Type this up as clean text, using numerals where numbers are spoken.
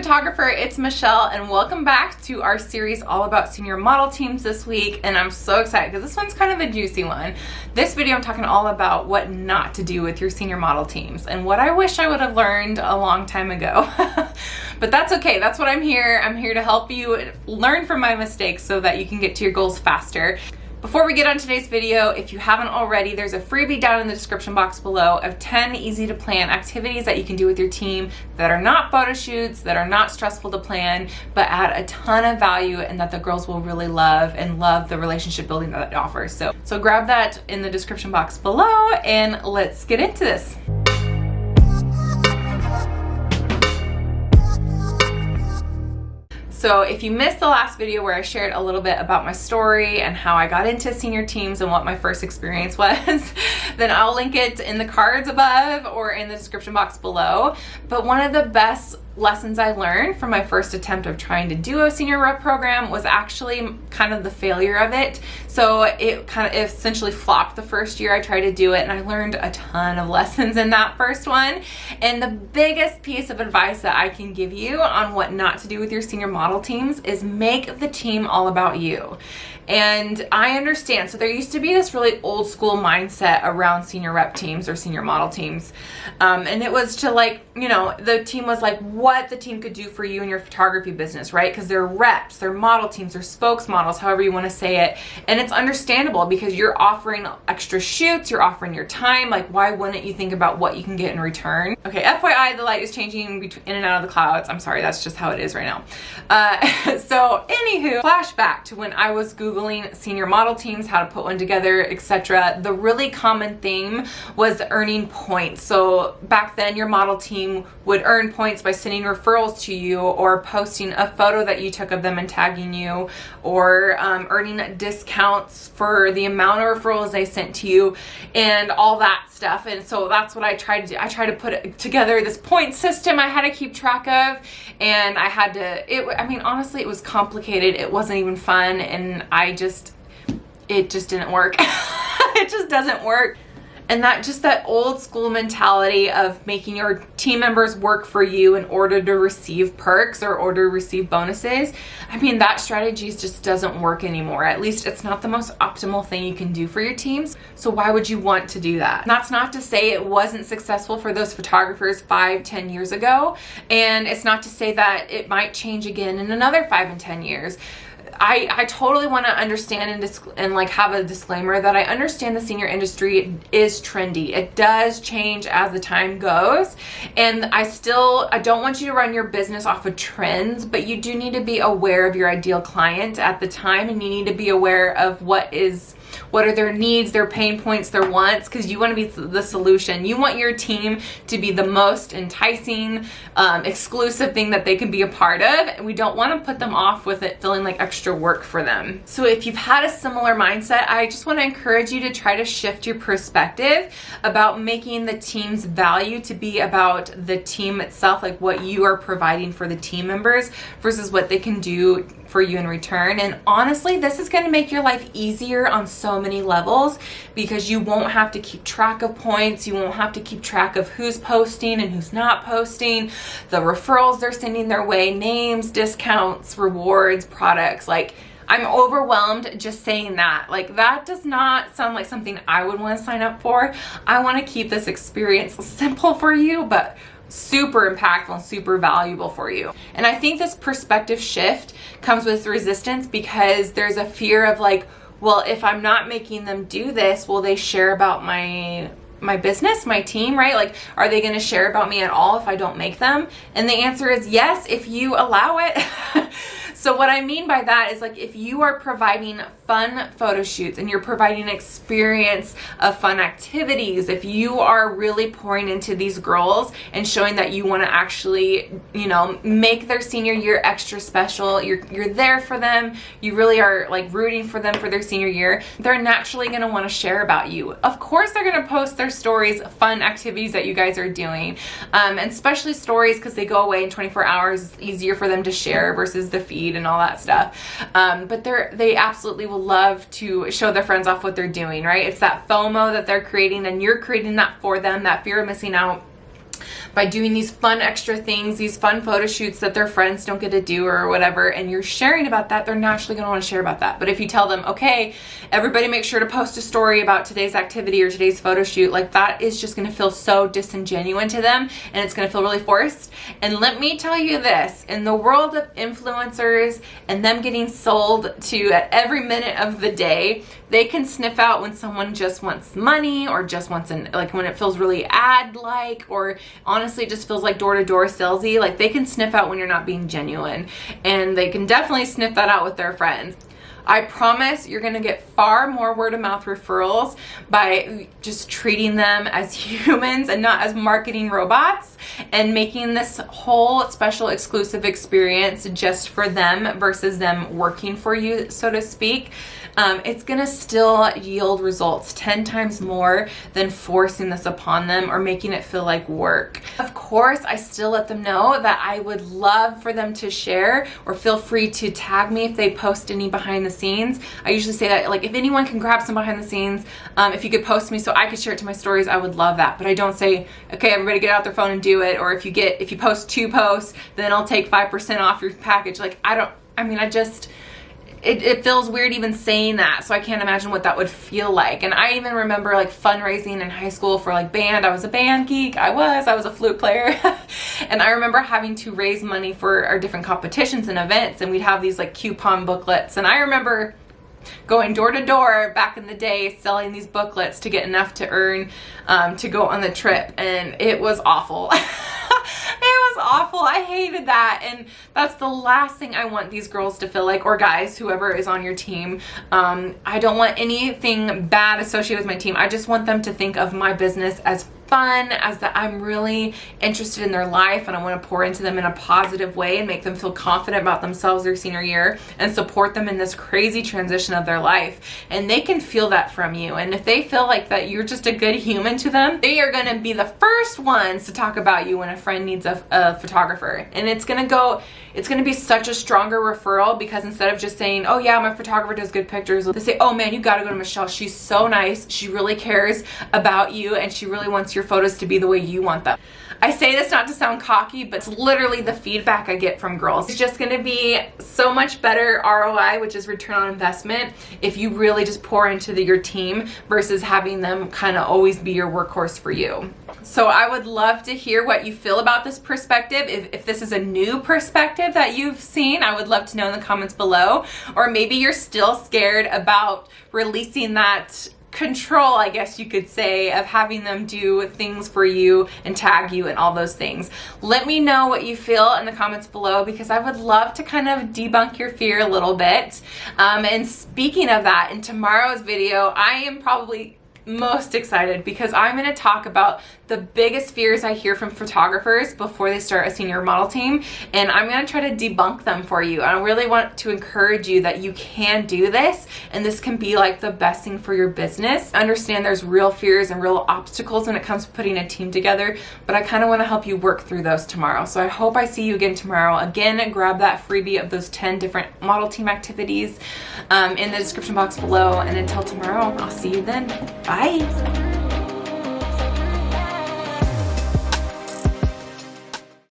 photographer, it's Michelle, and welcome back to our series all about senior model teams this week. And I'm so excited because this one's kind of a juicy one. This video I'm talking all about what not to do with your senior model teams and what I wish I would have learned a long time ago. But that's okay, that's what I'm here. I'm here to help you learn from my mistakes so that you can get to your goals faster. Before we get on today's video, if you haven't already, there's a freebie down in the description box below of 10 easy to plan activities that you can do with your team that are not photo shoots, that are not stressful to plan, but add a ton of value and that the girls will really love and love the relationship building that it offers. So grab that in the description box below and let's get into this. So if you missed the last video where I shared a little bit about my story and how I got into senior teams and what my first experience was, then I'll link it in the cards above or in the description box below. But one of the best lessons I learned from my first attempt of trying to do a senior rep program was actually kind of the failure of it. So it kind of essentially flopped the first year I tried to do it, and I learned a ton of lessons in that first one. And the biggest piece of advice that I can give you on what not to do with your senior model teams is make the team all about you. And I understand, so there used to be this really old school mindset around senior rep teams or senior model teams. And it was to, like, you know, the team was like what the team could do for you in your photography business, right? Because they're reps, they're model teams, they're spokesmodels, however you want to say it. And it's understandable because you're offering extra shoots, you're offering your time. Like, why wouldn't you think about what you can get in return? Okay, FYI, the light is changing in and out of the clouds. I'm sorry, that's just how it is right now. So anywho, flashback to when I was Googling senior model teams, how to put one together, etc. The really common theme was earning points. So back then your model team would earn points by sending referrals to you or posting a photo that you took of them and tagging you, or earning discounts for the amount of referrals they sent to you and all that stuff. And so that's what I tried to do. I tried to put together this point system I had to keep track of, and I had to, I mean, honestly, it was complicated. It wasn't even fun, and it just didn't work. It just doesn't work. And that old school mentality of making your team members work for you in order to receive perks or order to receive bonuses, I mean, that strategy just doesn't work anymore. At least it's not the most optimal thing you can do for your teams. So why would you want to do that? And that's not to say it wasn't successful for those photographers 5-10 years ago. And it's not to say that it might change again in another 5 and 10 years. I totally want to understand and like have a disclaimer that I understand the senior industry is trendy. It does change as the time goes, and I don't want you to run your business off of trends, but you do need to be aware of your ideal client at the time, and you need to be aware of what are their needs, their pain points, their wants, because you want to be the solution. You want your team to be the most enticing, exclusive thing that they can be a part of. And we don't want to put them off with it feeling like extra work for them. So if you've had a similar mindset, I just want to encourage you to try to shift your perspective about making the team's value to be about the team itself, like what you are providing for the team members versus what they can do for you in return. And honestly, this is going to make your life easier on so many levels because you won't have to keep track of points. You won't have to keep track of who's posting and who's not posting, the referrals they're sending their way, names, discounts, rewards, products. Like, I'm overwhelmed just saying that. Like, that does not sound like something I would want to sign up for. I want to keep this experience simple for you, but super impactful and super valuable for you. And I think this perspective shift comes with resistance because there's a fear of like, well, if I'm not making them do this, will they share about my business, my team, right? Like, are they going to share about me at all if I don't make them? And the answer is yes, if you allow it. So what I mean by that is, like, if you are providing fun photo shoots and you're providing an experience of fun activities, if you are really pouring into these girls and showing that you want to actually, you know, make their senior year extra special, you're there for them, you really are like rooting for them for their senior year, they're naturally going to want to share about you. Of course, they're going to post their stories, fun activities that you guys are doing, and especially stories because they go away in 24 hours. It's easier for them to share versus the feed and all that stuff. But they absolutely will love to show their friends off what they're doing, right? It's that FOMO that they're creating, and you're creating that for them, that fear of missing out. by doing these fun extra things, these fun photo shoots that their friends don't get to do or whatever, and you're sharing about that, they're naturally going to want to share about that. But if you tell them, okay, everybody make sure to post a story about today's activity or today's photo shoot, like that is just going to feel so disingenuous to them, and it's going to feel really forced. And let me tell you this, in the world of influencers and them getting sold to at every minute of the day, they can sniff out when someone just wants money, or just wants like when it feels really ad-like, or honestly it just feels like door-to-door salesy. Like they can sniff out when you're not being genuine, and they can definitely sniff that out with their friends. I promise you're gonna get far more word-of-mouth referrals by just treating them as humans and not as marketing robots, and making this whole special exclusive experience just for them versus them working for you, so to speak. It's gonna still yield results 10 times more than forcing this upon them or making it feel like work. Of course, I still let them know that I would love for them to share, or feel free to tag me if they post any behind the scenes. I usually say that, like, if anyone can grab some behind the scenes, if you could post me so I could share it to my stories, I would love that. But I don't say, okay, everybody get out their phone and do it, or if you post 2 posts, then I'll take 5% off your package. Like, it feels weird even saying that, so I can't imagine what that would feel like. And I even remember like fundraising in high school for like band. I was a band geek. I was a flute player. And I remember having to raise money for our different competitions and events, and we'd have these like coupon booklets. And I remember going door to door back in the day selling these booklets to get enough to earn to go on the trip, and it was awful. It was awful. I hated that, and that's the last thing I want these girls to feel like, or guys, whoever is on your team. I don't want anything bad associated with my team. I just want them to think of my business as fun, as that I'm really interested in their life, and I want to pour into them in a positive way and make them feel confident about themselves their senior year, and support them in this crazy transition of their life. And they can feel that from you, and if they feel like that you're just a good human to them, they are going to be the first ones to talk about you when a friend needs a photographer. And it's going to be such a stronger referral, because instead of just saying, oh yeah, my photographer does good pictures, they say, oh man, you got to go to Michelle. She's so nice. She really cares about you, and she really wants your photos to be the way you want them. I say this not to sound cocky, but it's literally the feedback I get from girls. It's just going to be so much better ROI, which is return on investment, if you really just pour into your team versus having them kind of always be your workhorse for you. So I would love to hear what you feel about this perspective. If this is a new perspective that you've seen, I would love to know in the comments below. Or maybe you're still scared about releasing that control, I guess you could say, of having them do things for you and tag you and all those things. Let me know what you feel in the comments below, because I would love to kind of debunk your fear a little bit. And speaking of that, in tomorrow's video, I am probably most excited, because I'm going to talk about the biggest fears I hear from photographers before they start a senior model team, and I'm going to try to debunk them for you. And I really want to encourage you that you can do this, and this can be like the best thing for your business. Understand there's real fears and real obstacles when it comes to putting a team together, but I kind of want to help you work through those tomorrow. So I hope I see you again tomorrow. Again, grab that freebie of those 10 different model team activities in the description box below, and until tomorrow, I'll see you then. Bye.